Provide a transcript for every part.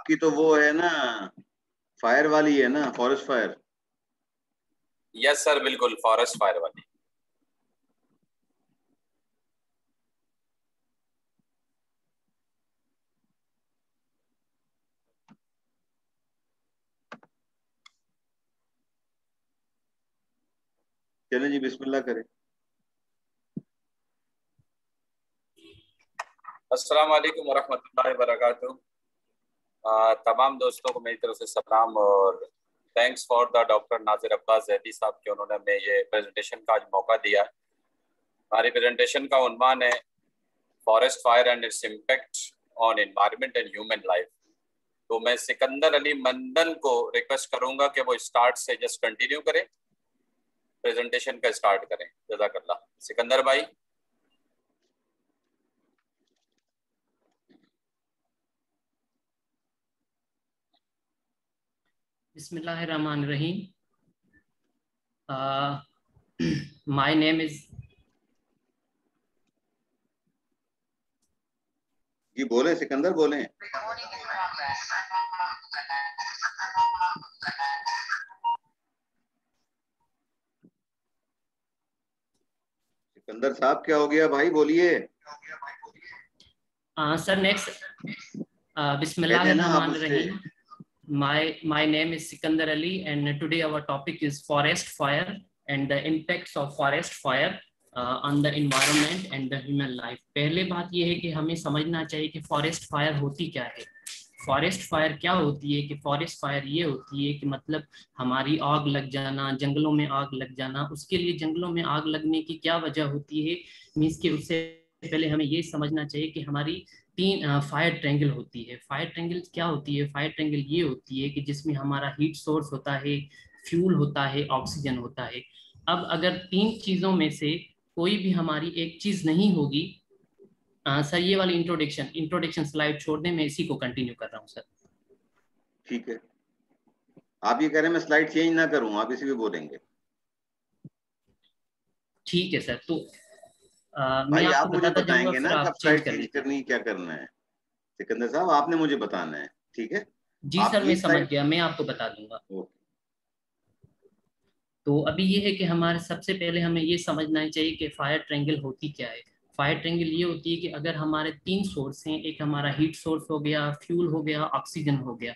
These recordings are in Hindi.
आपकी तो वो है ना, फायर वाली है ना, फॉरेस्ट फायर। यस सर, बिल्कुल फॉरेस्ट फायर वाली। चले जी, बिस्मिल्लाह करें। अस्सलाम वालेकुम वरहमतुल्लाहि वबरकातुहू। तमाम दोस्तों को मेरी तरफ से सलाम और thanks for the doctor Nasir Abbas Zaidi साहब कि उन्होंने हमें ये प्रेजेंटेशन का आज मौका दिया। हमारी प्रेजेंटेशन का उन्वान है forest fire and its impact on environment and human life. तो मैं सिकंदर अली मंदन को रिक्वेस्ट करूंगा कि वो स्टार्ट से जस्ट कंटिन्यू करें, प्रेजेंटेशन का स्टार्ट करें। जज़ाकल्लाह सिकंदर भाई। Bismillahirrahmanirrahim. My name is जी बोले, सिकंदर बोले। सिकंदर साहब क्या हो गया भाई, बोलिए। sir next Bismillahirrahmanirrahim. My name is Sikandar Ali and today our topic is forest fire and the impacts of forest fire on the environment and the human life. पहले बात ये है कि हमें समझना चाहिए कि फॉरेस्ट फायर होती क्या है। फॉरेस्ट फायर क्या होती है कि फॉरेस्ट फायर ये होती है कि मतलब हमारी आग लग जाना, जंगलों में आग लग जाना। उसके लिए जंगलों में आग लगने की क्या वजह होती है, मीन्स के उससे पहले हमें ये समझना चाहिए कि हमारी तीन फायर ट्रायंगल होती है। फायर ट्रायंगल क्या होती है? फायर ट्रायंगल ये होती है कि जिसमें हमारा हीट सोर्स होता है, फ्यूल होता है, ऑक्सीजन होता है। अब अगर तीन चीजों में से कोई भी हमारी एक चीज नहीं होगी, सर ये वाली इंट्रोडक्शन स्लाइड छोड़ दें, मैं इसी को कंटिन्यू कर रहा हूँ सर। ठीक है, आप ये कह रहे हैं मैं स्लाइड चेंज ना करूं, आप इसी में बोलेंगे? ठीक है सर। तो मैं भाई आपको आप मुझे बताता जाऊंगा, बताएंगे फिर ना आप कब चेंज स्लाइड कर चेंज लीजिए। करनी, क्या करना है। सिकंदर साहब आपने मुझे बताना है, ठीक है? जी आप सर, ये मैं समझ स्लाइड। गया, मैं आपको बता दूंगा। तो अभी ये है कि हमारे सबसे पहले हमें ये समझना चाहिए कि फायर ट्रायंगल होती क्या है। फायर ट्रायंगल ये होती है कि अगर हमारे तीन सोर्स हैं, एक हमारा हीट सोर्स हो गया, फ्यूल हो गया, ऑक्सीजन हो गया,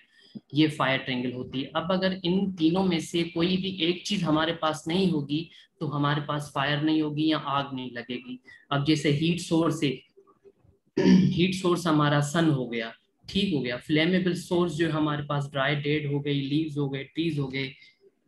ये फायर ट्रायंगल होती है। अब अगर इन तीनों में से कोई भी एक चीज हमारे पास नहीं होगी तो हमारे पास फायर नहीं होगी या आग नहीं लगेगी। अब जैसे हीट सोर्स है, हीट सोर्स हमारा सन हो गया, ठीक हो गया। फ्लेमेबल सोर्स जो हमारे पास ड्राई डेड हो गई, लीव्स हो गए, ट्रीज हो गए,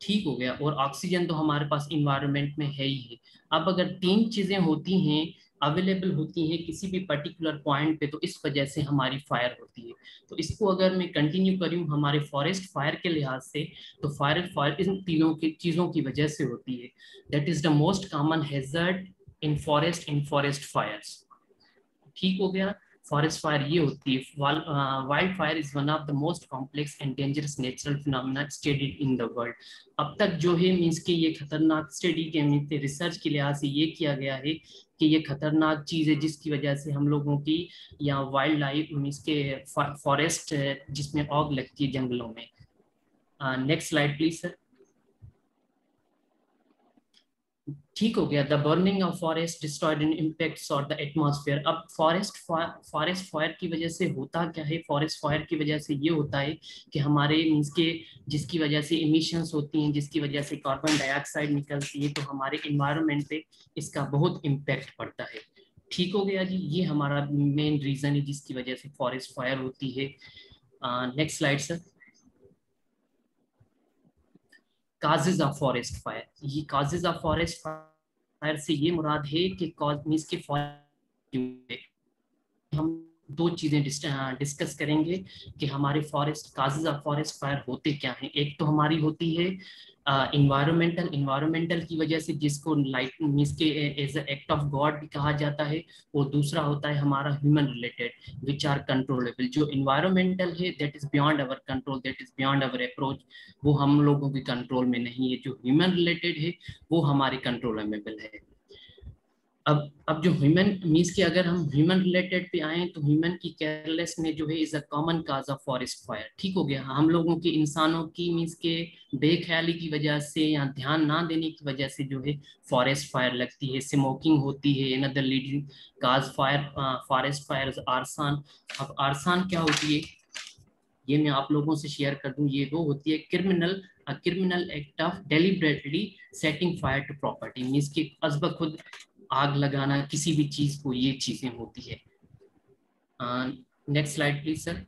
ठीक हो गया। और ऑक्सीजन तो हमारे पास इन्वायरमेंट में है ही है। अब अगर तीन चीजें होती हैं, अवेलेबल होती हैं किसी भी पर्टिकुलर पॉइंट पे, तो इस वजह से हमारी फायर होती है। तो इसको अगर मैं कंटिन्यू करूं हमारे फॉरेस्ट फायर के लिहाज से, तो फायर फायर इन तीनों की चीजों की वजह से होती है। That is the most common hazard in forest fires, ठीक हो गया। फॉरेस्ट फायर ये होती है। Wild fire is one of the most complex and dangerous natural phenomena studied in the world. अब तक जो है मीन्स के ये खतरनाक स्टडी के मीन्स रिसर्च के लिहाज से ये किया गया है कि ये खतरनाक चीज है जिसकी वजह से हम लोगों की या वाइल्ड लाइफ मीन्स के फॉरेस्ट जिसमें आग लगती है जंगलों में। Next slide please sir. ठीक हो गया। The burning of forest destroyed in impacts और द एटमॉस्फेयर। अब फॉरेस्ट फायर की वजह से होता क्या है? फॉरेस्ट फायर की वजह से ये होता है कि हमारे मीन्स के जिसकी वजह से इमिशंस होती हैं, जिसकी वजह से कार्बन डाइऑक्साइड निकलती है, तो हमारे इन्वायरमेंट पे इसका बहुत इम्पैक्ट पड़ता है। ठीक हो गया जी, ये हमारा मेन रीजन है जिसकी वजह से फॉरेस्ट फायर होती है। Next slide sir. Causes of forest fire. ये काजेज ऑफ फॉरेस्ट फायर से ये मुराद है कि कॉज मींस के हम दो चीजें डिस्कस करेंगे कि हमारे forest causes of forest fire होते क्या हैं। एक तो हमारी होती है इन्वायरमेंटल की वजह से, जिसको लाइक मींस के as a act of God भी कहा जाता है। और दूसरा होता है हमारा human related which are controllable. जो इन्वायरमेंटल है that is beyond our control, that is beyond our approach, वो हम लोगों के कंट्रोल में नहीं है। जो ह्यूमन रिलेटेड है वो हमारे कंट्रोलेबल है। अब जो ह्यूमन मीन्स कि अगर हम ह्यूमन रिलेटेड पे आए तो ह्यूमन की केयरलेसनेस जो है is a common cause of forest fire. ठीक हो गया, हम लोगों की इंसानों की मीन्स के बेख्याली की वजह से या ध्यान ना देने की वजह से जो है फॉरेस्ट फायर लगती है। स्मोकिंग होती है अनदर लीडिंग काज फायर फॉरेस्ट फायर। आरसान, अब आरसान क्या होती है ये मैं आप लोगों से शेयर कर दूं। ये वो होती है criminal act of deliberately setting fire to property, means कि अज़ब खुद आग लगाना किसी भी चीज को, ये चीजें होती है। Next slide please sir.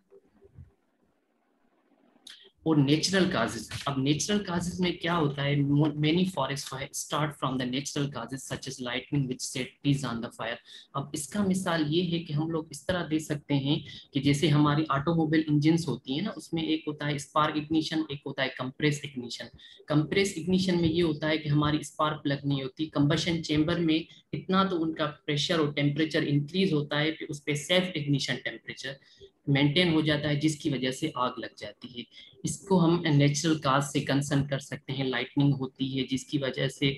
और नेचुरल काजेज, अब नेचुरल काजेज में क्या होता है, many forest fire start from the natural causes such as lightning which set trees on the fire. अब इसका मिसाल ये है कि हम लोग इस तरह दे सकते हैं कि जैसे हमारी ऑटोमोबाइल इंजन्स होती है ना, उसमें एक होता है स्पार्क इग्निशन, एक होता है कंप्रेस इग्निशन। कंप्रेस इग्निशन में ये होता है कि हमारी स्पार्क प्लग नहीं होती, कंबशन चेंबर में इतना तो उनका प्रेशर और टेम्परेचर इंक्रीज होता है कि उस पर सेल्फ इग्निशन टेम्परेचर मेंटेन हो जाता है, जिसकी वजह से आग लग जाती है। इसको हम नेचुरल काज से कंसर्न कर सकते हैं। लाइटनिंग होती है जिसकी वजह से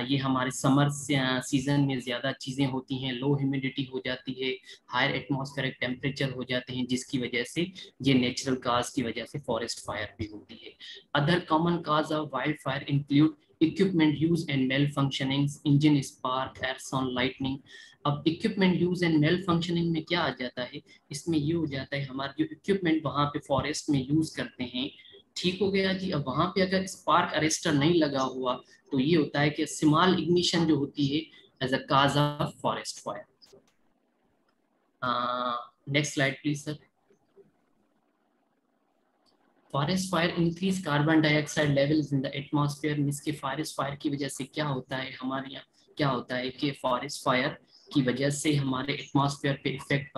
ये हमारे समर सीजन में ज़्यादा चीज़ें होती हैं, लो ह्यूमिडिटी हो जाती है, हायर एटमॉस्फेरिक टेम्परेचर हो जाते हैं, जिसकी वजह से ये नेचुरल काज की वजह से फॉरेस्ट फायर भी होती है। Other common cause of wild fire include equipment use and malfunctioning, engine spark, arson lightning. अब equipment use and malfunctioning में क्या आ जाता है, इसमें ये हो जाता है हमारे जो इक्विपमेंट वहाँ पे फॉरेस्ट में यूज करते हैं। ठीक हो गया जी। अब वहाँ पे अगर स्पार्क अरेस्टर नहीं लगा हुआ तो ये होता है कि स्मॉल इग्निशन जो होती है as a cause of forest fire. Next slide please sir. Forest fire increase carbon dioxide levels in the atmosphere, means के फॉरेस्ट फायर की वजह से क्या होता है हमारे यहाँ, क्या होता है कि फॉरेस्ट फायर की वजह से हमारे एटमॉस्फेयर पे इफेक्ट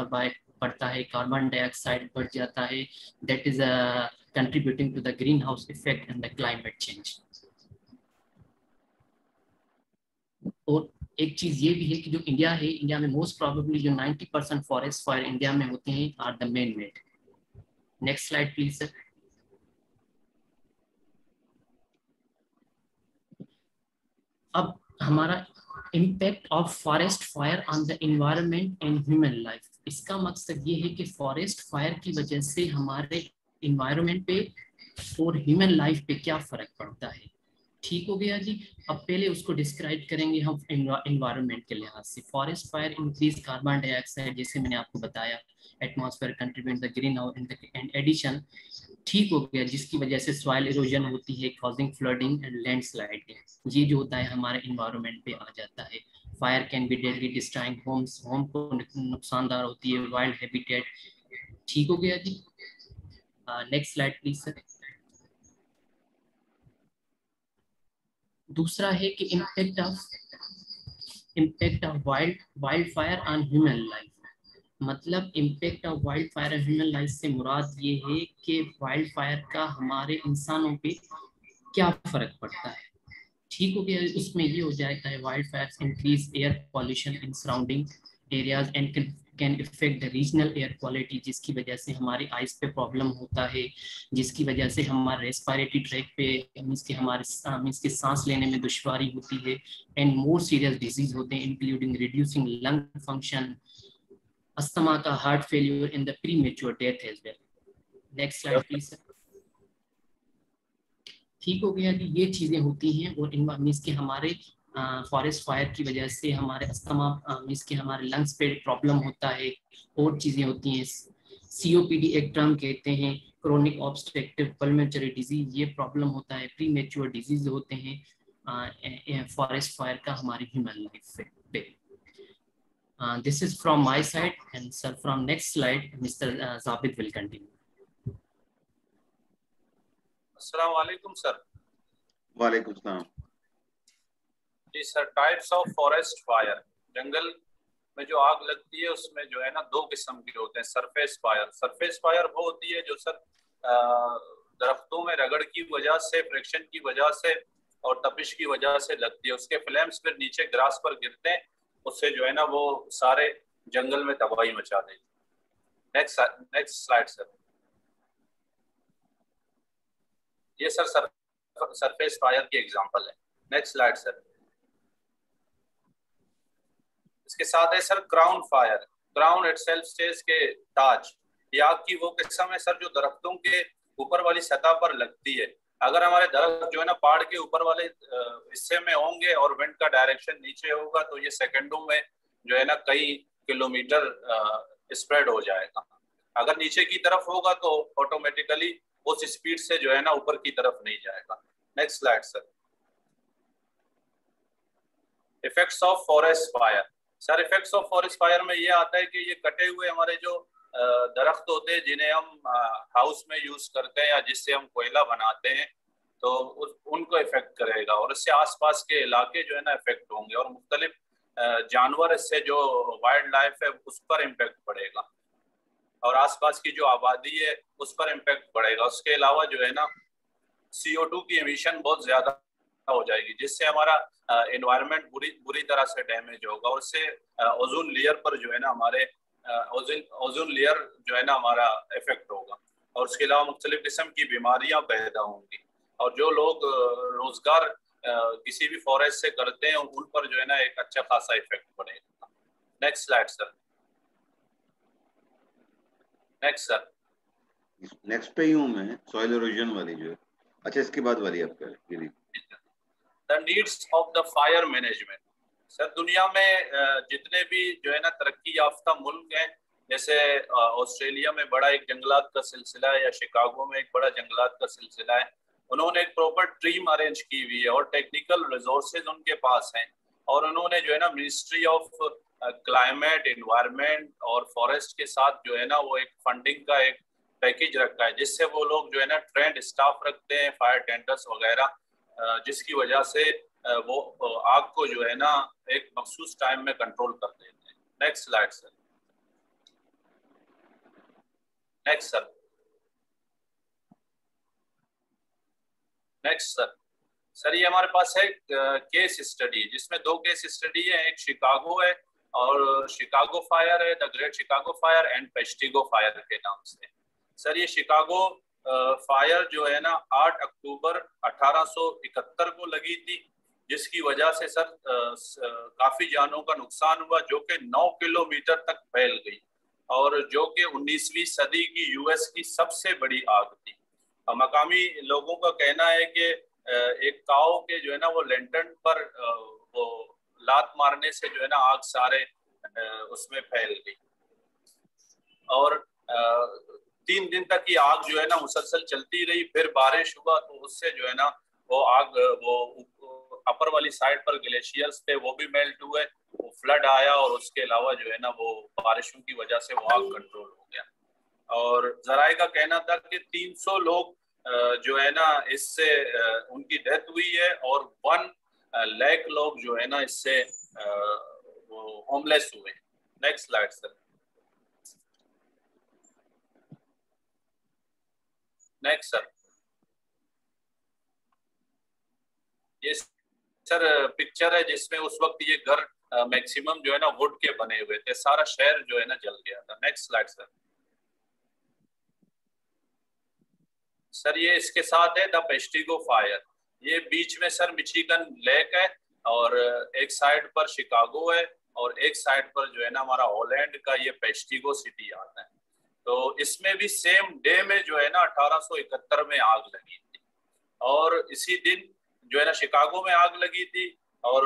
पड़ता है, कार्बन डाइऑक्साइड बढ़ जाता है, that is contributing to the greenhouse effect and the climate change. और एक चीज ये भी है कि जो इंडिया है, इंडिया में मोस्ट प्रोबेबली जो 90% फॉरेस्ट फायर इंडिया में होते हैं are the man made. Next slide please sir. अब हमारा impact of forest fire on the environment and human life, इसका मकसद ये है कि फॉरेस्ट फायर की वजह से हमारे इन्वायरमेंट पे और ह्यूमन लाइफ पे क्या फर्क पड़ता है। ठीक हो गया जी। अब पहले उसको डिस्क्राइब करेंगे हम एनवायरनमेंट के लिहाज से। Forest fire increase carbon dioxide, जैसे मैंने आपको बताया, atmosphere contribute the greenhouse and addition. ठीक हो गया, जिसकी वजह से सॉइल इरोजन होती है, कॉजिंग फ्लडिंग एंड लैंडस्लाइडिंग। ये जो होता है हमारे इन्वायरमेंट पे आ जाता है। Fire can be deadly destroying homes, home को नुकसानदार होती है, वाइल्ड हैबिटेट। ठीक हो गया जी। Next slide please sir. दूसरा है कि impact of wild fire on human life. मतलब impact of wild fire on human life से मुराद ये है कि वाइल्ड फायर का हमारे इंसानों पे क्या फर्क पड़ता है। ठीक हो गया, उसमें ये हो जाता है wild Fyers increase air pollution in surrounding areas and can effect the regional air quality, जिसकी वजह से हमारी आइज पे प्रॉब्लम होता है, जिसकी वजह से हमारे रेस्पिरेटरी ट्रैक पे मीन्स के हमारे मीन्स के सांस लेने में दुश्वारी होती है, एंड मोर सीरियस डिजीज होते हैं including reducing lung function, asthma का, heart failure in the premature death as well. Next slide please sir. ठीक हो गया कि ये चीज़ें होती हैं और इन मीन्स के हमारे फॉरेस्ट फायर की वजह से हमारे अस्थमा मीन्स के हमारे लंग्स पे प्रॉब्लम होता है, और चीज़ें होती हैं। COPD एक टर्म कहते हैं, क्रोनिक ऑब्स्ट्रक्टिव पल्मोनरी डिजीज, ये प्रॉब्लम होता है, प्री मेच्योर डिजीज होते हैं फॉरेस्ट फायर का हमारी ह्यूमन लाइफ पे। This is from my side, and sir, from next slide, Mr. Zabit will continue. अस्सलाम वालेकुम सर। वालेकुम सलाम। जी sir, types of forest fire. जंगल में जो आग लगती है उसमें जो है ना दो किस्म के होते हैं। सरफेस फायर वो होती है जो सर दरख्तों में रगड़ की वजह से, फ्रिक्शन की वजह से और तपिश की वजह से लगती है। उसके फ्लेम्स फिर नीचे ग्रास पर गिरते हैं, उससे जो है ना वो सारे जंगल में तबाही मचा देती। Next slide sir. ये सर सरफेस फायर की एग्जांपल है। Next slide sir. इसके साथ है sir crown fire. Crown itself stage के ताज, ये आग की वो किस्म है सर जो दरख्तों के ऊपर वाली सतह पर लगती है। अगर हमारे दरख्त जो है ना पहाड़ के ऊपर वाले हिस्से में होंगे और विंड का डायरेक्शन नीचे होगा तो ये सेकंडों में जो है ना कई किलोमीटर स्प्रेड हो जाएगा। अगर नीचे की तरफ होगा तो ऑटोमेटिकली उस स्पीड से जो है ना ऊपर की तरफ नहीं जाएगा। Next slide sir. Effects of forest fire. Sir effects of forest fire में ये आता है कि ये कटे हुए हमारे जो दरख्त होते हैं जिन्हें हम हाउस में यूज करते हैं या जिससे हम कोयला बनाते हैं तो उनको इफेक्ट करेगा और इससे आसपास के इलाके जो है ना इफेक्ट होंगे और मुख्तलिफ जानवर इससे जो वाइल्ड लाइफ है उस पर इम्पेक्ट पड़ेगा और आसपास की जो आबादी है उस पर इम्पेक्ट पड़ेगा। उसके अलावा जो है ना CO2 की एमिशन बहुत ज्यादा हो जाएगी जिससे हमारा एनवायरनमेंट बुरी तरह से डैमेज होगा और उससे ओजोन लेयर पर जो है ना हमारे ओजोन लेयर जो है ना हमारा इफेक्ट होगा और उसके अलावा मुख्तलिफ किस्म की बीमारियां पैदा होंगी और जो लोग रोजगार किसी भी फॉरेस्ट से करते हैं उन पर जो है ना एक अच्छा खासा इफेक्ट पड़ेगा। Next slide sir. Next sir. Next पे ही हूँ मैं, सॉइल इरोजन वाली जो है। अच्छा इसके बाद वाली आपका the needs of the fire management. Sir दुनिया में जितने भी जो है ना तरक्की याफ्ता मुल्क हैं जैसे ऑस्ट्रेलिया में बड़ा एक जंगलात का सिलसिला है या शिकागो में एक बड़ा जंगलात का सिलसिला है, उन्होंने एक प्रॉपर टीम अरेंज की हुई है और टेक्निकल रिसोर्सेज उनके पास हैं और उन्होंने जो है ना मिनिस्ट्री ऑफ क्लाइमेट एनवायरनमेंट और फॉरेस्ट के साथ जो है ना वो एक फंडिंग का एक पैकेज रखा है जिससे वो लोग जो है ना ट्रेंड स्टाफ रखते हैं फायर टेंडर्स वगैरह जिसकी वजह से वो आग को जो है ना एक मखसूस टाइम में कंट्रोल कर देते हैं। Next slide sir. Next sir. Next sir. Sir ये हमारे पास है केस स्टडी जिसमें 2 केस स्टडी है, एक शिकागो है और शिकागो फायर है, the great Chicago fire and Peshtigo fire के नाम से। सर ये शिकागो फायर जो है ना 8 अक्टूबर 1871 को लगी थी जिसकी वजह से सर काफी जानों का नुकसान हुआ जो कि 9 किलोमीटर तक फैल गई और जो कि 19वीं सदी की US की सबसे बड़ी आग थी। मकामी लोगों का कहना है कि एक काऊ के जो है ना वो लैंटर्न पर वो लात मारने से जो है ना आग सारे उसमें फैल गई और 3 दिन तक ये आग जो है ना मुसलसल चलती रही। फिर बारिश हुआ तो उससे जो है ना वो आग वो अपर वाली साइड पर ग्लेशियर्स थे वो भी मेल्ट हुए, वो फ्लड आया और उसके अलावा जो है ना वो बारिशों की वजह से वो आग कंट्रोल हो गया और जराए का कहना था कि 300 लोग जो है ना इससे उनकी डेथ हुई है और 1 लाख लोग जो है ना इससे वो होमलेस हुए। Next slide sir. Next sir. ये सर पिक्चर है जिसमें उस वक्त ये घर मैक्सिमम जो है ना वुड के बने हुए थे, सारा शहर जो है ना जल गया था। Next slide sir. सर ये इसके साथ है द पेस्टिगो फायर। ये बीच में सर मिचिगन लेक है और एक साइड पर शिकागो है और एक साइड पर जो है ना हमारा हॉलैंड का ये पेस्टिगो सिटी आता है। तो इसमें भी सेम डे में जो है ना 1871 में आग लगी थी और इसी दिन जो है ना शिकागो में आग लगी थी और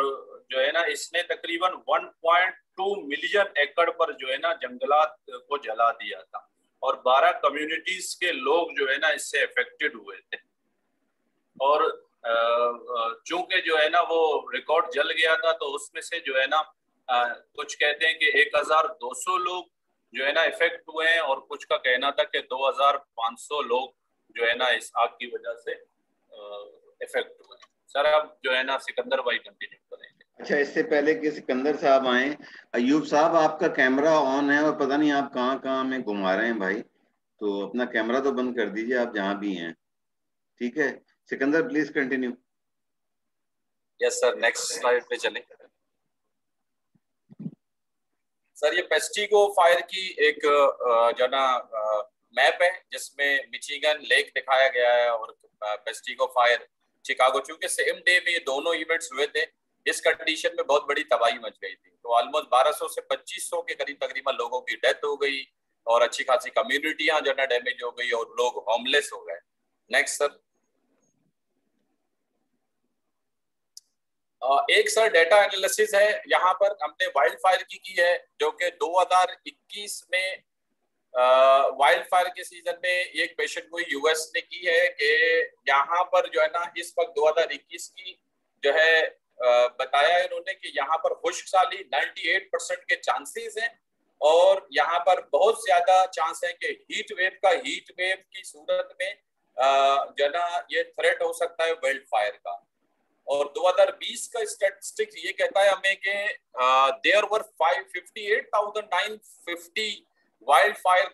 जो है ना इसने तकरीबन 1.2 मिलियन एकड़ पर जो है ना जंगलात को जला दिया था और 12 कम्युनिटीज के लोग जो है ना इससे अफेक्टेड हुए थे और चूंकि जो है ना वो रिकॉर्ड जल गया था तो उसमें से जो है ना कुछ कहते हैं कि 1200 लोग जो है ना इफेक्ट हुए हैं और कुछ का कहना था कि 2500 लोग जो है ना इस आग की वजह से इफेक्ट हुए। सर अब जो है ना सिकंदर भाई कंटिन्यू करेंगे। अच्छा इससे पहले कि सिकंदर साहब आए, अयूब साहब आपका कैमरा ऑन है और पता नहीं आप कहाँ में घुमा रहे हैं भाई, तो अपना कैमरा तो बंद कर दीजिए आप जहाँ भी हैं, ठीक है। Sikandar please continue. Yes sir. Next slide पे चलें। सर ये पेस्टिगो फायर की एक जो ना मैप है जिसमें मिचिगन लेक दिखाया गया है और पेस्टिगो फायर शिकागो, चूंकि सेम डे में ये दोनों इवेंट्स हुए थे इस कंडीशन में बहुत बड़ी तबाही मच गई थी। तो ऑलमोस्ट 1200 से 2500 के करीब तकरीबन लोगों की डेथ हो गई और अच्छी खासी कम्युनिटियां जो है डैमेज हो गई और लोग होमलेस हो गए। Next sir. एक सर डेटा एनालिसिस है, यहाँ पर हमने वाइल्ड फायर की है, जो कि 2021 में वाइल्ड फायर के सीजन में एक पेशेंट को यूएस ने की है कि यहाँ पर जो है ना इस वक्त 2021 की जो है बताया है इन्होंने कि यहाँ पर खुश्क साली 98% के चांसेस हैं और यहाँ पर बहुत ज्यादा चांस है कि हीट वेव की सूरत में जो है ना ये थ्रेट हो सकता है वाइल्ड फायर का। और 2020 का स्टैटिस्टिक्स ये कहता है हमें कि there were 58,950 wildfire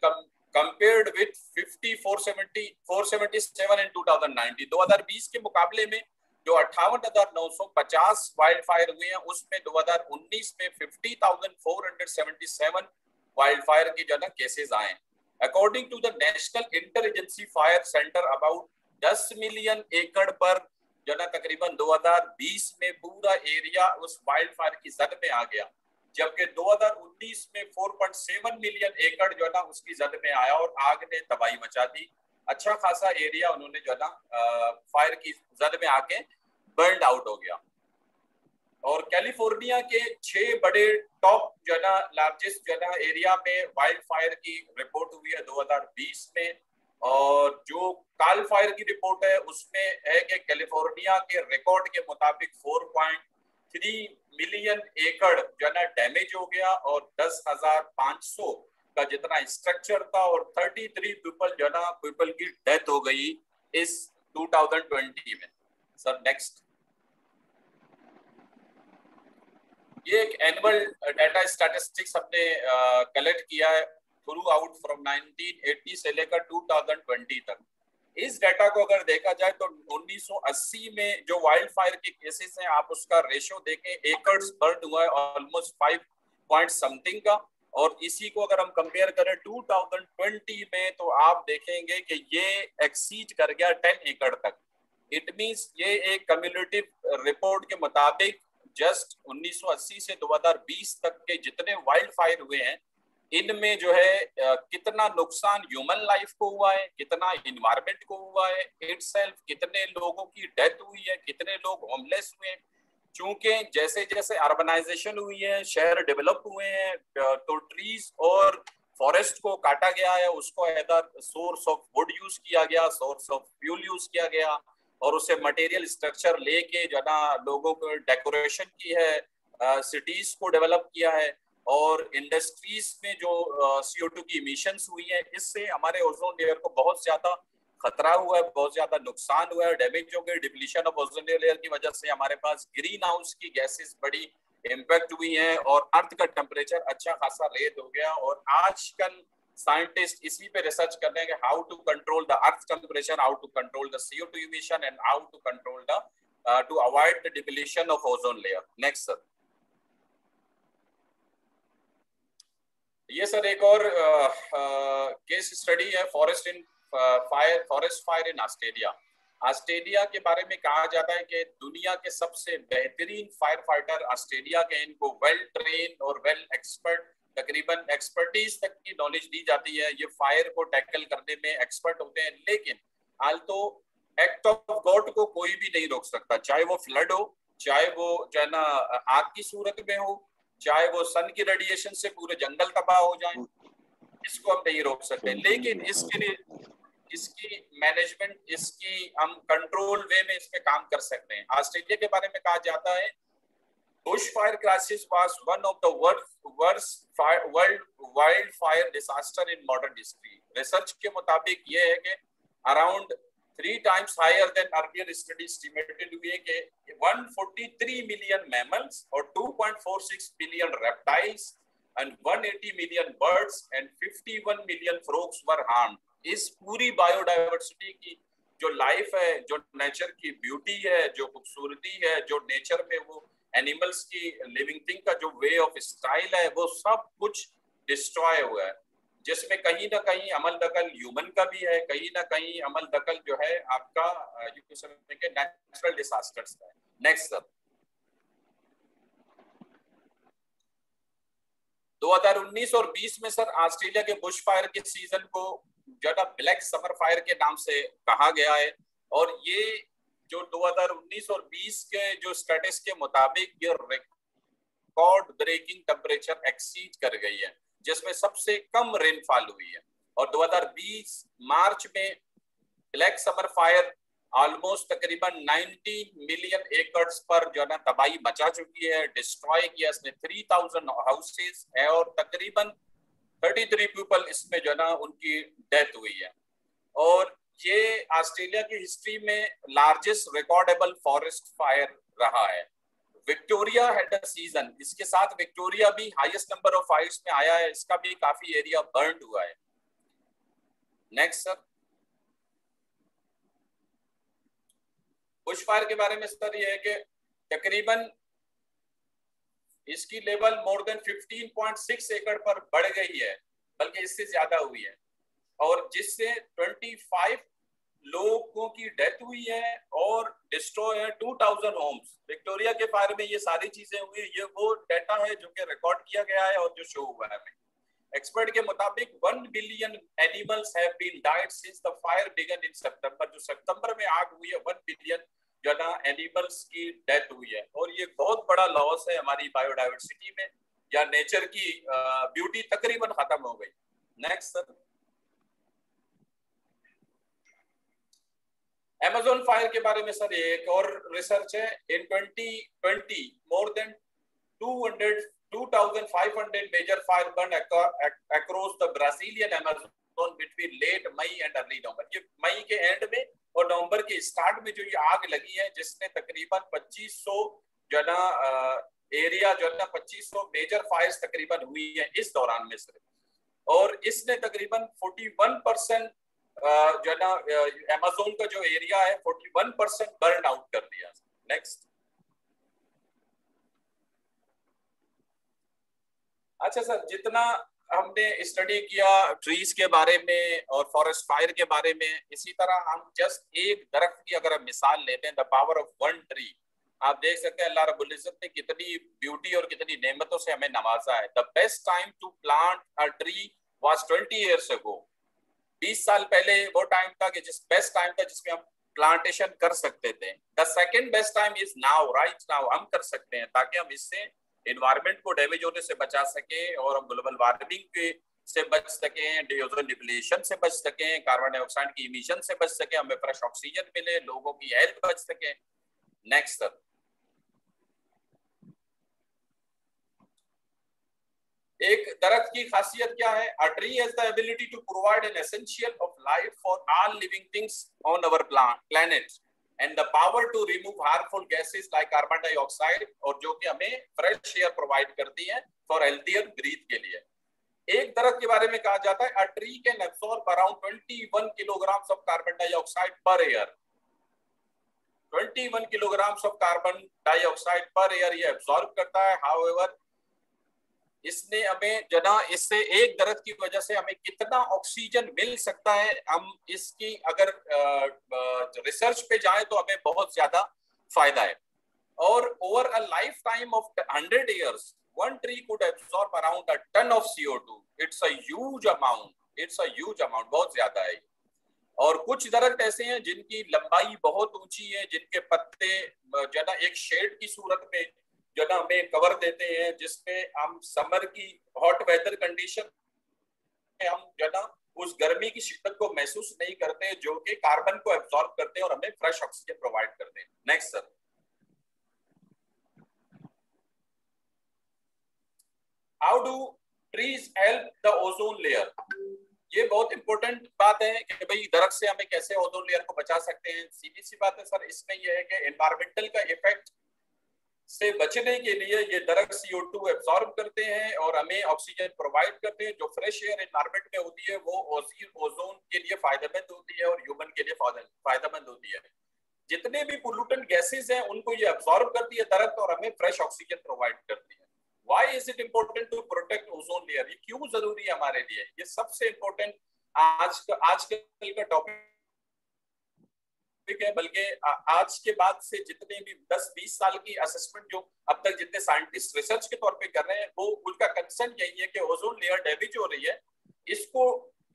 compared with 477 in 2019। 2020 के मुकाबले में जो 58,950 वाइल्ड फायर हुए हैं उसमें 2019 में 50,477 वाइल्ड फायर की जो है केसेस आए। According to the national inter agency fire center about 10 million एकड़ पर जो ना तकरीबन 2020 में पूरा एरिया उस वाइल्ड फायर की जद में आ गया, जबकि 2019 में 4.7 मिलियन एकड़ जो है ना उसकी जद में आया और आग ने तबाही मचा दी। अच्छा खासा एरिया उन्होंने जो है ना फायर की जद में आके बर्न आउट हो गया। और कैलिफोर्निया के 6 बड़े टॉप जो है ना लार्जेस्ट जो है ना एरिया में वाइल्ड फायर की रिपोर्ट हुई है 2020 में। और जो काल फायर की रिपोर्ट है उसमें है कि कैलिफोर्निया के रिकॉर्ड के मुताबिक 4.3 मिलियन एकड़ जो है ना डैमेज हो गया और 10,500 का जितना स्ट्रक्चर था और 33 पीपल की डेथ हो गई इस 2020 में। Sir next. ये एक एनुअल डाटा स्टैटिस्टिक्स हमने कलेक्ट किया है थ्रू आउट फ्रॉम 1980 से लेकर 2020 तक। इस डाटा को अगर देखा जाए तो 1980 में जो वाइल्ड फायर के केसेस हैं आप उसका रेशियो देखें, एकर्स बर्न हुआ है ऑलमोस्ट 5 पॉइंट समथिंग का, और इसी को अगर हम कंपेयर करें 2020 में तो आप देखेंगे कि ये एक्सीड कर गया 10 एकड़ तक। इट मींस ये एक कम्युनिटिव रिपोर्ट के मुताबिक जस्ट 1980 से 2020 तक के जितने वाइल्ड फायर हुए हैं इनमें जो है कितना नुकसान ह्यूमन लाइफ को हुआ है, कितना इन्वायरमेंट को हुआ है इटसेल्फ, कितने लोगों की डेथ हुई है, कितने लोग होमलेस हुए हैं। चूंकि जैसे जैसे अर्बनाइजेशन हुई है, शहर डेवलप हुए हैं, तो ट्रीज और फॉरेस्ट को काटा गया है, उसको either source of would use किया गया, सोर्स ऑफ फ्यूल यूज किया गया और उसे मटेरियल स्ट्रक्चर लेके जो ना लोगों को डेकोरेशन की है, सिटीज को डेवलप किया है और इंडस्ट्रीज में जो CO2 की इमिशंस हुई है इससे हमारे ओजोन लेयर को बहुत ज्यादा खतरा हुआ है, बहुत ज्यादा नुकसान हुआ है, डैमेज हो गई। डिप्लीशन ऑफ ओजोन लेयर की वजह से हमारे पास ग्रीन हाउस की गैसेस बड़ी इम्पैक्ट हुई हैं और अर्थ का टेम्परेचर अच्छा खासा रेज हो गया। और आजकल साइंटिस्ट इसी पे रिसर्च कर रहे हैं कि how to control the earth temperature, how to control the CO2 emission and how to control the to avoid the depletion of ozone layer. Next sir. ये सर एक और केस स्टडी है forest fire in Australia. Australia के बारे में कहा जाता है कि दुनिया के सबसे बेहतरीन फायर फाइटर ऑस्ट्रेलिया के, इनको वेल ट्रेन और वेल एक्सपर्ट तकरीबन एक्सपर्टीज तक की नॉलेज दी जाती है। ये फायर को टैकल करने में एक्सपर्ट होते हैं, लेकिन हाल तो एक्ट ऑफ गॉड को कोई भी नहीं रोक सकता, चाहे वो फ्लड हो, चाहे वो जो है ना आग की सूरत में हो, चाहे वो सन की रेडिएशन से पूरे जंगल तबाह हो जाए, इसको हम नहीं रोक सकते। लेकिन इसके लिए इसकी मैनेजमेंट, इसकी हम कंट्रोल वे में इस पे काम कर सकते हैं। ऑस्ट्रेलिया के बारे में कहा जाता है bushfire crisis was one of the worst wildfire disaster in modern history। Research के मुताबिक ये है कि around 3 times higher than earlier study estimated हुई है कि 143 million mammals और 2.46 billion reptiles and 180 million birds and 51 million frogs were harmed। इस पूरी बायोडाइवर्सिटी की जो लाइफ है, जो नेचर की ब्यूटी है, जो खूबसूरती है, जो नेचर में वो एनिमल्स की लिविंग थिंग का जो वे ऑफ स्टाइल है, वो सब कुछ डिस्ट्रॉय हुआ है, जिसमें कहीं ना कहीं अमल दखल ह्यूमन का भी है, कहीं ना कहीं अमल दखल जो है आपका नेचुरल डिजास्टर्स का है। Next sir. 2019 और 20 में सर ऑस्ट्रेलिया के बुश फायर के सीजन को जो है ब्लैक समर फायर के नाम से कहा गया है। और ये जो 2019 और 20 के जो स्टेटस के मुताबिक ये रिकॉर्ड ब्रेकिंग टेम्परेचर एक्सीड कर गई है, जिसमें सबसे कम रेनफॉल हुई है। और 2020 मार्च में ब्लैक समर फायर ऑलमोस्ट तकरीबन 90 मिलियन एकड़ पर जो है ना तबाही मचा चुकी है, डिस्ट्रॉय किया इसने 3000 हाउसेस है और तकरीबन 33 पीपल इसमें जो है ना उनकी डेथ हुई है। और ये ऑस्ट्रेलिया की हिस्ट्री में लार्जेस्ट रिकॉर्डेबल फॉरेस्ट फायर रहा है। विक्टोरिया हैड अ सीजन, इसके साथ विक्टोरिया भी हाईएस्ट नंबर ऑफ फायर्स में आया है, इसका भी काफी एरिया बर्न हुआ है। नेक्स्ट सर, बुश फायर के बारे में सर ये है कि तकरीबन इसकी लेवल मोर देन 15.6 एकड़ पर बढ़ गई है, बल्कि इससे ज्यादा हुई है, और जिससे 25 लोगों की डेथ हुई है और डिस्ट्रॉय है 2000 होम्स। विक्टोरिया के फायर में ये सारी चीजें हुई, ये वो डाटा है जो कि रिकॉर्ड किया गया है और जो शो हुआ है। एक्सपर्ट के मुताबिक 1 billion animals have been died since the fire began in September. जो सितंबर में आग हुई है 1 बिलियन जो है ना एनिमल्स की डेथ हुई है, और ये बहुत बड़ा लॉस है हमारी बायोडाइवर्सिटी में, या नेचर की ब्यूटी तकरीबन खत्म हो गई। नेक्स्ट सर, अमेज़न फायर के बारे में सर एक और रिसर्च है। In 2020 more than 2500 major fire burn across the Brazilian Amazon between late May and early November. ये मई के एंड में और नवंबर के स्टार्ट में जो ये आग लगी है, जिसने तकरीबन 2500 जो है ना एरिया जो है ना 2500 मेजर फायर्स तकरीबन हुई है इस दौरान में सिर्फ, और इसने तकरीबन 41% जो है ना अमेज़न का जो एरिया है 41% बर्न आउट कर दिया। नेक्स्ट, अच्छा सर, जितना हमने स्टडी किया ट्रीज के बारे में और फॉरेस्ट फायर के बारे में, इसी तरह हम जस्ट एक दरख्त की अगर हम मिसाल लेते हैं, the power of one tree, आप देख सकते हैं अल्लाह रब्बुल इज्जत ने कितनी ब्यूटी और कितनी नेमतों से हमें नवाजा है। The best time to plant a tree was 20 years ago। 20 साल पहले वो टाइम था कि जिस बेस्ट टाइम था जिसमें हम प्लांटेशन कर सकते थे। The second best time is now, right now हम कर सकते हैं, ताकि हम इससे एनवायरनमेंट को डैमेज होने से बचा सके और हम ग्लोबल वार्मिंग के से बच सकें, ओजोन डिप्लीशन से बच सकें, कार्बन डाइऑक्साइड की इमिशन से बच सकें, हमें फ्रेश ऑक्सीजन मिले, लोगों की हेल्थ बच सके। नेक्स्ट सर, एक दरख्त की खासियत क्या है? A tree has the ability to provide an essential of life for all living things on our planet and the power to remove harmful gases like carbon dioxide, और जो कि हमें फ्रेश एयर प्रोवाइड करती है फॉर हेल्थियर ब्रीथ के लिए। एक दरख्त के बारे में कहा जाता है a tree can absorb around 21 kilograms of carbon dioxide per year. 21 kilograms of carbon dioxide per year ये एब्सॉर्ब करता है। हाउएवर इसने हमें जना, इससे एक दरख्त की वजह से हमें कितना ऑक्सीजन मिल सकता है, हम इसकी अगर रिसर्च पे जाए तो हमें बहुत ज्यादा फायदा है। और over a life time of 100 years one tree could absorb around a ton of CO2। it's a huge amount, बहुत ज्यादा है। और कुछ दरख्त ऐसे हैं जिनकी लंबाई बहुत ऊंची है, जिनके पत्ते जो है ना एक शेड की सूरत में जो ना हमें कवर देते हैं, जिसमें हम समर की हॉट वेदर कंडीशन में हम जो ना उस गर्मी की शिद्दत को महसूस नहीं करते, जो कि कार्बन को एब्सॉर्ब करते हैं और हमें फ्रेश ऑक्सीजन प्रोवाइड करते हैं। Next sir, how do trees help the ozone layer? ये बहुत इंपॉर्टेंट बात है कि भाई दरख्त से हमें कैसे ओजोन लेयर को बचा सकते हैं। सीधी सी बात है सर, इसमें यह है कि एनवायरमेंटल का इफेक्ट से बचने के लिए ये दरख्त CO2 एब्सॉर्ब करते हैं और हमें ऑक्सीजन प्रोवाइड करते हैं। जो फ्रेश एयर एनवायरमेंट में होती है वो ओजोन के लिए फायदेमंद होती है और ह्यूमन के लिए फायदेमंद होती है। जितने भी पोल्यूटेंट गैसेस हैं उनको ये एब्सॉर्ब करती है दरख्त और हमें फ्रेश ऑक्सीजन प्रोवाइड करती है। Why is it important to protect ozone layer? ये क्यों जरूरी है हमारे लिए? ये सबसे इम्पोर्टेंट आजकल का टॉपिक टॉपिक है, बल्कि आज के बाद से जितने भी 10-20 साल की असेसमेंट जो अब तक जितने साइंटिस्ट रिसर्च के तौर पे कर रहे हैं, वो उनका कंसर्न यही है कि ओजोन लेयर डैमेज हो रही है, इसको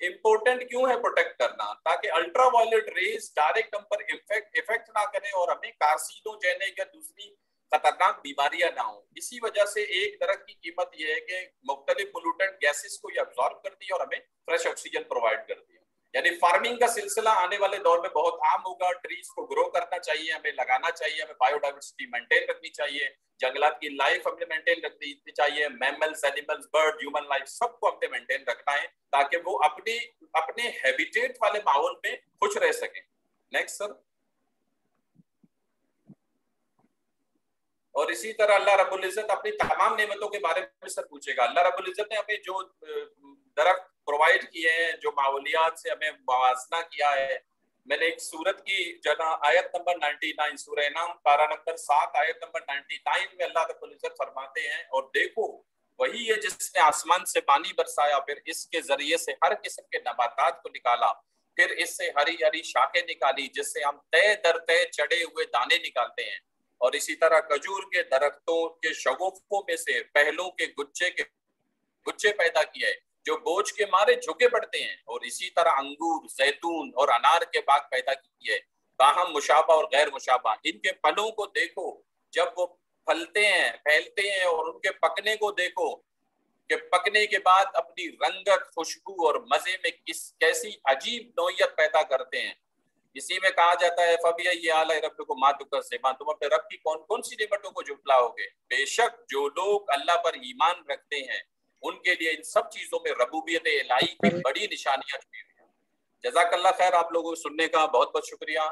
इम्पोर्टेंट क्यों है प्रोटेक्ट करना, ताकि अल्ट्रावायलेट रेज डायरेक्ट हम पर इफेक्ट ना करें और हमें कार्सिनोजेनिक या दूसरी खतरनाक बीमारियां ना हो। इसी वजह से एक दरख्त की कीमत यह है कि मुख्तलिफ पोल्यूटेंट गैसेस को ये अब्सॉर्ब करती है और हमें फ्रेश ऑक्सीजन प्रोवाइड करती है। यानी फार्मिंग का सिलसिला आने वाले दौर में बहुत आम होगा। ट्रीज को ग्रो करना चाहिए, हमें लगाना चाहिए, हमें बायोडाइवर्सिटी मेंटेन रखनी चाहिए, जंगलात की लाइफ हमें मेंटेन रखनी चाहिए, mammals, animals, bird, human life सबको हमें मेंटेन रखना है ताकि वो अपने हैबिटेट वाले माहौल में खुश रह सकें। Next sir. और इसी तरह अल्लाह रब्बुल इज्जत अपनी तमाम नेमतों के बारे में सर पूछेगा। अल्लाह रब्बुल इज्जत ने हमें जो दरख्त प्रोवाइड किए हैं, जो माहौलियात से हमें मुवाजना किया है, मैंने एक सूरत की जना आयत नंबर 99 सूरह इनाम पारा नंबर 7 आयत नंबर 99 में अल्लाह रब्बुल इज्जत फरमाते हैं, और देखो वही है जिसने आसमान से पानी बरसाया, फिर इसके जरिए से हर किस्म के नबातात को निकाला, फिर इससे हरी हरी शाखें निकाली जिससे हम तय दर तय चढ़े हुए दाने निकालते हैं, और इसी तरह खजूर के दरख्तों के शगुफों में से पहलों के गुच्छे पैदा किए जो बोझ के मारे झुके पड़ते हैं, और इसी तरह अंगूर, जैतून और अनार के बाग पैदा किए, बाहम मुशाबा और गैर मुशाबा। इनके फलों को देखो जब वो फलते हैं, फैलते हैं, और उनके पकने को देखो कि पकने के बाद अपनी रंगत, खुशबू और मजे में कैसी अजीब नौयत पैदा करते हैं। इसी में कहा जाता है फबिया ये आला रब को मातुका सेमा, तुम अपने रब की कौन कौन सी नेमतों को जुटलाओगे। बेशक जो लोग अल्लाह पर ईमान रखते हैं उनके लिए इन सब चीजों में रबूबियत इलाही की बड़ी निशानियां छुपी हुई हैं। जज़ाकल्लाह खैर, आप लोगों को सुनने का बहुत बहुत शुक्रिया।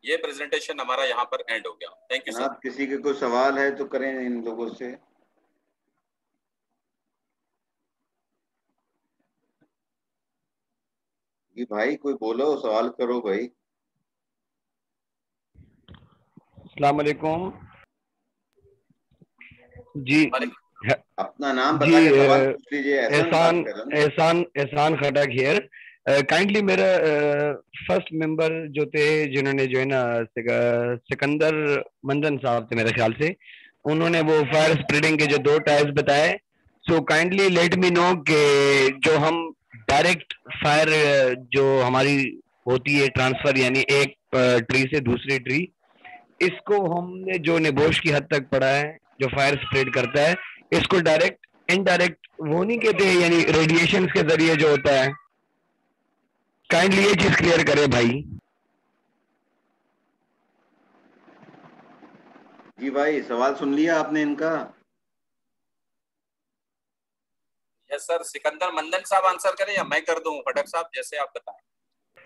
ये प्रेजेंटेशन हमारा यहाँ पर एंड हो गया। Thank you sir. किसी के कोई सवाल है तो करें इन लोगों से। जी भाई कोई बोलो, सवाल करो भाई। अस्सलाम वालेकुम जी। अपना नाम बता के सवाल पूछ लीजिए। एहसान खटक हियर। काइंडली मेरा फर्स्ट मेंबर जो थे जिन्होंने जो है ना सिकंदर मंदन साहब थे मेरे ख्याल से, उन्होंने वो फायर स्प्रेडिंग के जो 2 टाइप्स बताए। So kindly let me know कि जो हम डायरेक्ट फायर जो हमारी होती है ट्रांसफर, यानी एक ट्री से दूसरी ट्री, इसको हमने जो निबोश की हद तक पढ़ा है, जो फायर स्प्रेड करता है, इसको डायरेक्ट इनडायरेक्ट वो नहीं कहते, यानी रेडिएशंस के जरिए जो होता है। काइंडली ये चीज क्लियर करे भाई। जी भाई सवाल सुन लिया आपने इनका? Yes sir. सिकंदर मंदन साहब आंसर करें या मैं कर दूं? खटक साहब जैसे आप बताएं।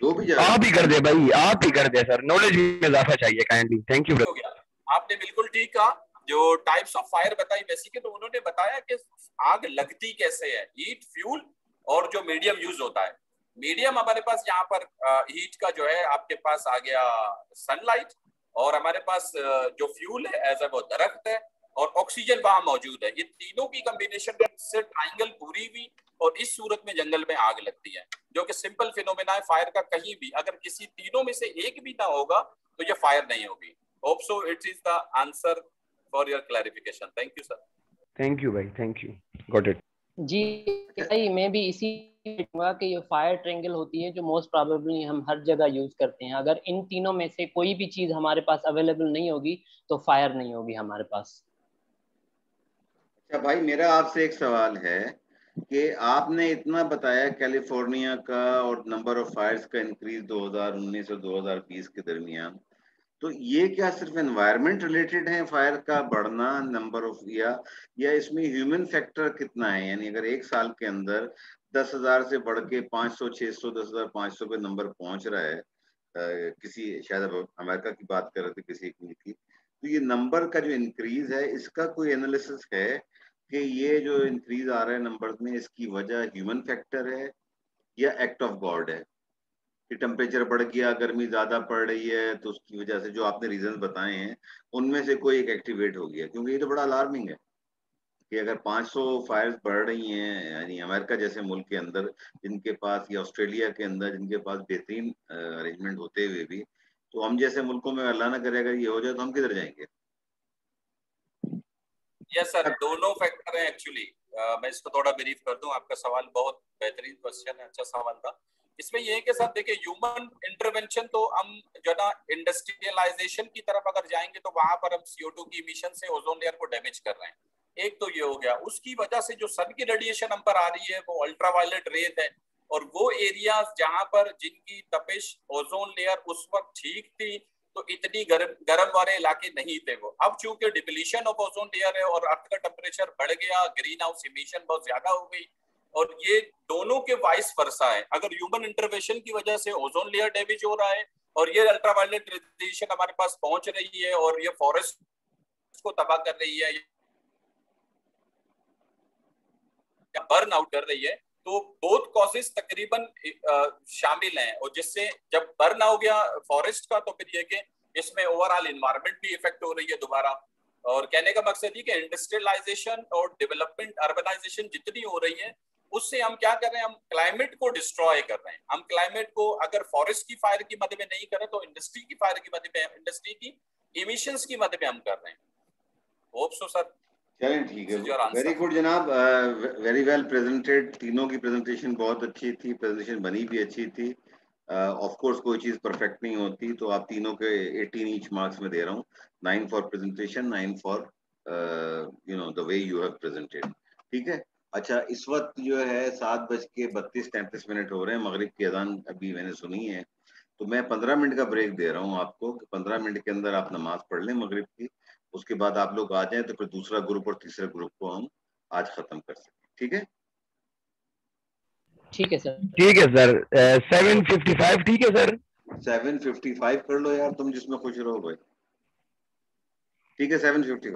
जो भी आप ही कर दे भाई, आप ही कर दे सर, नॉलेज में इजाफा चाहिए काइंडली। Thank you. आपने बिल्कुल ठीक कहा। जो टाइप्स ऑफ फायर बताई बेसिकली, तो उन्होंने बताया कि आग लगती कैसे है, हीट, फ्यूल और जो मीडियम यूज होता है। मीडियम हमारे पास यहाँ पर हीट का जो है आपके पास आ गया सनलाइट, और हमारे पास जो फ्यूल है एज वो दरख्त है, और ऑक्सीजन वहां मौजूद है। ये तीनों की कॉम्बिनेशन से ट्राइंगल पूरी हुई, और इस सूरत में जंगल में आग लगती है, जो कि सिंपल फिनोमेना है फायर का। कहीं भी अगर किसी तीनों में से एक भी ना होगा तो ये फायर नहीं होगी। Hope so it is the answer for your clarification. Thank you sir. Thank you भाई, थैंक यू, गॉट इट। जी भाई मैं भी इसी कहूँगा कि ये फायर ट्रायंगल होती है जो मोस्ट प्रोबेबली हम हर जगह यूज करते हैं। अगर इन तीनों में से कोई भी चीज हमारे पास अवेलेबल नहीं होगी तो फायर नहीं होगी हमारे पास। अच्छा भाई, मेरा आपसे एक सवाल है कि आपने इतना बताया कैलिफोर्निया का और नंबर ऑफ फायर्स का इंक्रीज 2019 और 2020 के दरमियान, तो ये क्या सिर्फ एनवायरनमेंट रिलेटेड है फायर का बढ़ना नंबर ऑफ, या इसमें ह्यूमन फैक्टर कितना है? यानी अगर एक साल के अंदर 10,000 से बढ़ के 500, 600, 10,500 पे नंबर पहुंच रहा है, किसी शायद अब अमेरिका की बात कर रहे थे किसी एक मुल्क की, तो ये नंबर का जो इंक्रीज है इसका कोई एनालिसिस है कि ये जो इंक्रीज आ रहा है नंबर में, इसकी वजह ह्यूमन फैक्टर है या एक्ट ऑफ गॉड है? कि टेम्परेचर बढ़ गया, गर्मी ज्यादा पड़ रही है, तो उसकी वजह से जो आपने रीजन बताए हैं उनमें से कोई एक एक्टिवेट हो गया? क्योंकि ये तो बड़ा अलार्मिंग है कि अगर 500 फायर्स बढ़ रही हैं, यानी अमेरिका जैसे मुल्क के अंदर जिनके पास, या ऑस्ट्रेलिया के अंदर जिनके पास बेहतरीन अरेंजमेंट होते हुए भी तो हम जैसे मुल्कों में अल्लाह ना करे अगर ये हो जाए तो हम किधर जाएंगे? यस सर, दोनों फैक्टर हैं एक्चुअली। मैं इसको थोड़ा ब्रीफ कर दूं। आपका सवाल बहुत बेहतरीन क्वेश्चन है, अच्छा सवाल था। इसमें ये है कि सर देखिए, ह्यूमन इंटरवेंशन तो हम जो ना इंडस्ट्रियलाइजेशन की तरफ अगर जाएंगे तो वहां पर हम CO2 की इमिशन से ओजोन लेयर को डैमेज कर रहे हैं। एक तो ये हो गया। उसकी वजह से जो सन की रेडिएशन हम पर आ रही है वो अल्ट्रावायलेट रेज है, और वो एरियाज जहां पर जिनकी तपिश ओजोन लेयर उस वक्त ठीक थी तो इतनी गर्म वाले इलाके नहीं थे वो। अब चूंकि डिप्लीशन ऑफ ओजोन लेयर है और अर्थ का टेम्परेचर बढ़ गया, ग्रीन हाउस इमिशन बहुत ज्यादा हो गई, और ये दोनों के वाइस वर्सा है। अगर ह्यूमन इंटरवेंशन की वजह से ओजोन लेयर डैमेज हो रहा है और ये अल्ट्रावायलेट रेडिएशन हमारे पास पहुंच रही है और ये फॉरेस्ट को तबाह कर रही है या बर्न आउट कर रही है, तो बोथ कॉजेस तकरीबन शामिल हैं। और जिससे जब बर्न हो गया फॉरेस्ट का तो फिर ये कि इसमें ओवरऑल एनवायरनमेंट भी इफेक्ट हो रही है दोबारा। और कहने का मकसद ये कि इंडस्ट्रियलाइजेशन और डेवलपमेंट, अर्बनाइजेशन जितनी हो रही है उससे हम क्या कर रहे हैं, हम क्लाइमेट को डिस्ट्रॉय कर रहे हैं। हम क्लाइमेट को अगर फॉरेस्ट की फायर की मद में नहीं कर रहे तो इंडस्ट्री की फायर की मद में, इंडस्ट्री की इमिशंस की मद में हम कर रहे हैं। Hope so sir. चलें ठीक है, वेरी गुड जनाब, वेरी वेल प्रेजेंटेड। तीनों की प्रेजेंटेशन बहुत अच्छी थी, प्रेजेंटेशन बनी भी अच्छी थी। ऑफ कोर्स कोई चीज परफेक्ट नहीं होती, तो आप तीनों के 18 ईच मार्क्स में दे रहा हूँ। 9 for presentation, 9 for you know the way you have presented. ठीक है, अच्छा इस वक्त जो है 7:32-33 हो रहे हैं, मगरिब की अजान अभी मैंने सुनी है, तो मैं 15 मिनट का ब्रेक दे रहा हूँ आपको। 15 मिनट के अंदर आप नमाज पढ़ लें मगरिब की, उसके बाद आप लोग आ जाएं तो फिर दूसरा ग्रुप और तीसरे ग्रुप को हम आज खत्म कर सकें। ठीक है, ठीक है सर। ठीक है सर। 7:55 ठीक है सर। 7:55 कर लो यार, तुम जिसमें खुश रहो भाई। ठीक है, 7:55।